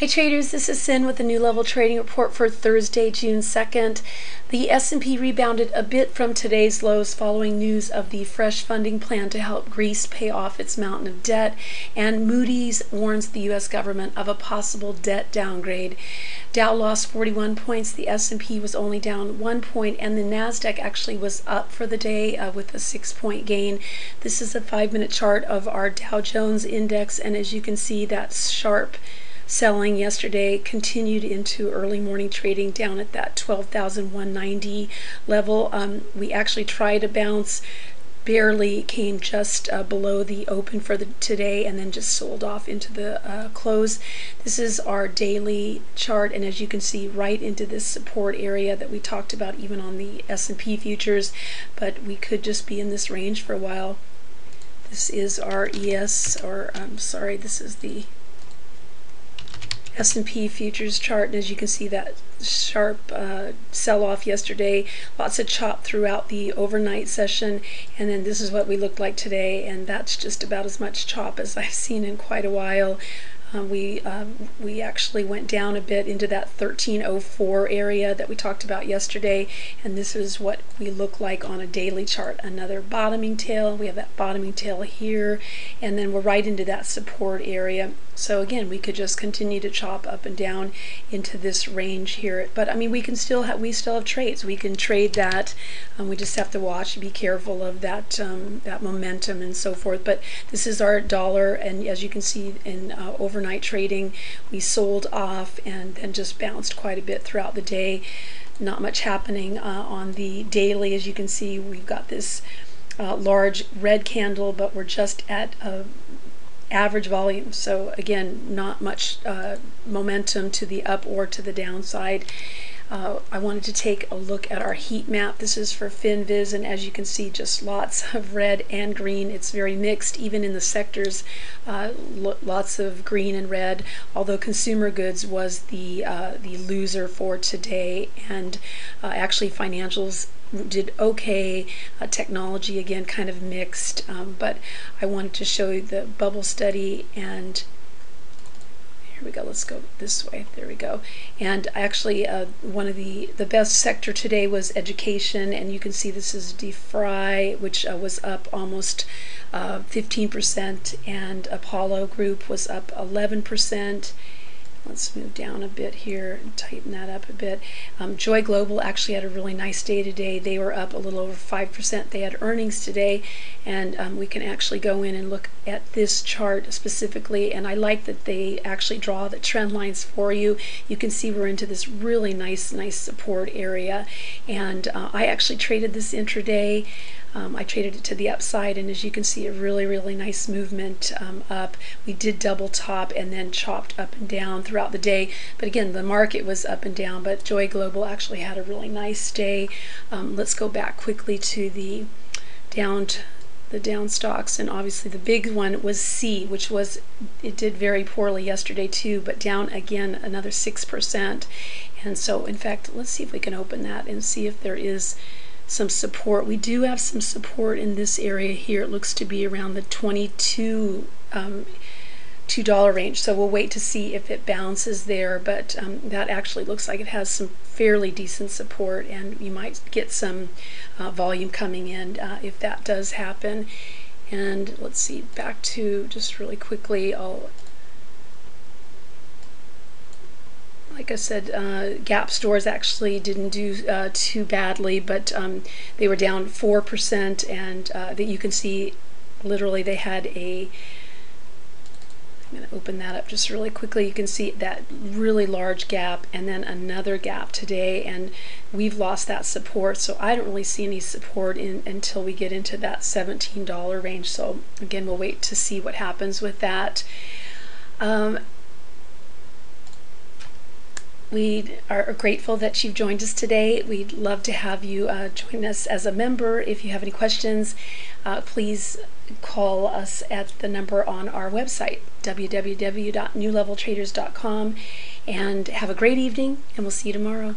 Hi traders, this is Sin with the New Level Trading Report for Thursday, June 2nd. The S&P rebounded a bit from today's lows following news of the fresh funding plan to help Greece pay off its mountain of debt, and Moody's warns the U.S. government of a possible debt downgrade. Dow lost 41 points, the S&P was only down 1 point, and the NASDAQ actually was up for the day with a 6-point gain. This is a 5-minute chart of our Dow Jones index, and as you can see, that sharp selling yesterday continued into early morning trading down at that 12,190 level. We actually tried to bounce, barely came just below the open for today, and then just sold off into the close. This is our daily chart, and as you can see, right into this support area that we talked about even on the S&P futures, but we could just be in this range for a while. This is our this is the S&P futures chart, and as you can see, that sharp sell-off yesterday, lots of chop throughout the overnight session, and then this is what we looked like today, and that's just about as much chop as I've seen in quite a while. We actually went down a bit into that 1304 area that we talked about yesterday, and this is what we look like on a daily chart. Another bottoming tail. We have that bottoming tail here, and then we're right into that support area. So again, we could just continue to chop up and down into this range here. But I mean, we still have trades. We can trade that. We just have to watch, be careful of that that momentum and so forth. But this is our dollar, and as you can see in overnight trading, we sold off and then just bounced quite a bit throughout the day. Not much happening on the daily. As you can see, we've got this large red candle, but we're just at a average volume, so again, not much momentum to the up or to the downside. I wanted to take a look at our heat map. This is for FinViz, and as you can see, just lots of red and green. It's very mixed, even in the sectors, lots of green and red, although consumer goods was the loser for today, and actually financials did okay. Technology again kind of mixed, but I wanted to show you the bubble study, and here we go. Let's go this way. There we go. And actually one of the best sector today was education, and you can see this is DeFry, which was up almost 15%, and Apollo Group was up 11%. Let's move down a bit here and tighten that up a bit. Joy Global actually had a really nice day today. They were up a little over 5%. They had earnings today, and we can actually go in and look at this chart specifically, and I like that they actually draw the trend lines for you. You can see we're into this really nice support area, and I actually traded this intraday. I traded it to the upside, and as you can see, a really nice movement up. We did double top and then chopped up and down throughout the day, but again, the market was up and down, but Joy Global actually had a really nice day. Let's go back quickly to the down stocks, and obviously the big one was C, which it did very poorly yesterday too, but down again another 6%. And so in fact, let's see if we can open that and see if there is some support. We do have some support in this area here. It looks to be around the $22 range, so we'll wait to see if it bounces there, but that actually looks like it has some fairly decent support, and you might get some volume coming in if that does happen. And let's see, back to just really quickly, like I said, Gap stores actually didn't do too badly, but they were down 4%, and that you can see literally they had I'm going to open that up just really quickly. You can see that really large gap and then another gap today, and we've lost that support, so I don't really see any support until we get into that $17 range. So again, we'll wait to see what happens with that. We are grateful that you've joined us today. We'd love to have you join us as a member. If you have any questions, please call us at the number on our website, www.newleveltraders.com, and have a great evening, and we'll see you tomorrow.